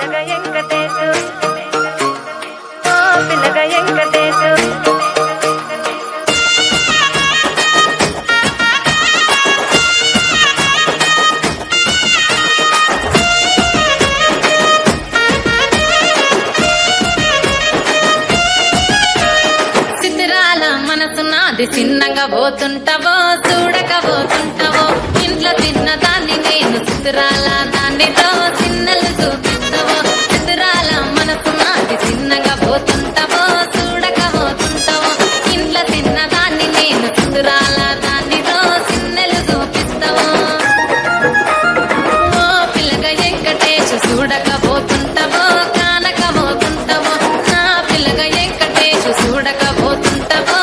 పిల్లగా వెంకటేశు ఓ పిల్లగా వెంకటేశు మనసున్నది చిన్నగా పోతుంటావో చూడకపోతుంటావో ఇంట్లో తిన్నదాన్ని నేను చిత్రాల దానితో చిన్నలు చూపిస్తావో చిత్రాల మనసున్నది చిన్నగా పోతుంటావో చూడకపోతుంటావో ఇంట్లో తిన్నదాన్ని నేను చిత్రాల దానితో చిన్నలు చూపిస్తావో ఓ పిల్లగా వెంకటేశు చూడకపోతుంటావో కానకపోతుంటావో నా పిల్లగా వెంకటేశు చూడకపోతుంటావో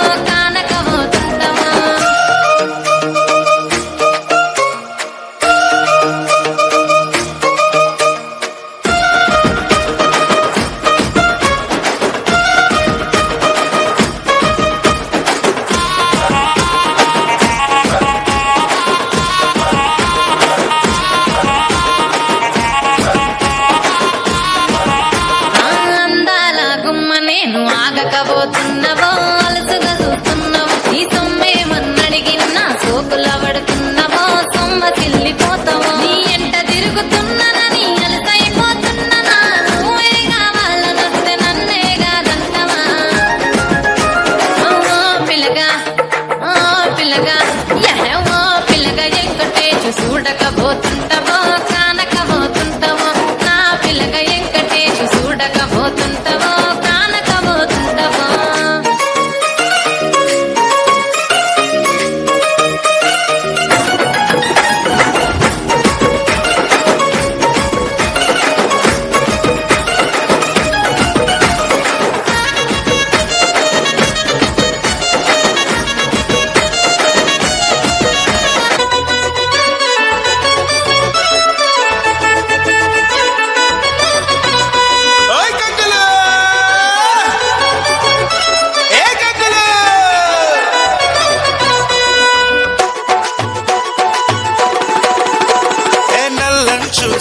నేను ఆగకపోతున్నావో అలసుగా చూస్తున్నావో ఈ సొమ్మేమన్నడిగినా సోకుల పడుతున్నావో సొమ్మ సిల్లిపోతావో నీ ఎంట తిరుగుతున్నానని అలసైపోతున్నానా నువ్వే కావాలనొస్తే నన్నే కాదంటావా ఓ పిల్లగా ఓ పిల్లగా వెంకటేశు చూడకపోతుంటావో కానకపోతుంటావో నా పిల్లగా వెంకటేశు చూడకపోతుంటావో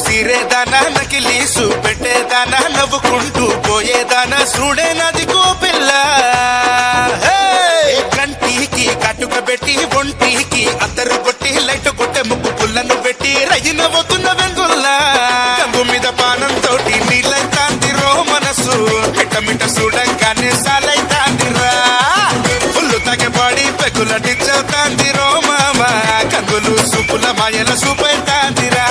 సిరేదానా నకిలీసు పెట్టేదానా నవ్వుకుంటూ పోయేదానా చూడే నది కోపిల్ల కంటికి కటుక పెట్టి ఒంటికి అద్దరు కొట్టి లైట్ కొట్టే ముక్కు పుల్లను పెట్టి రయ్యి నవ్వుతున్న వెంగుల్లా కంగు మీద పానంతో నీళ్ళైతాందిరో మనసు మిట్ట చూడంగానే సాలైతాందిరా పుల్లు తగ్గబడి పెగుల డిచ్చవుతాందిరో మామ కంగులు సూపుల మాయల సూపైతాందిరా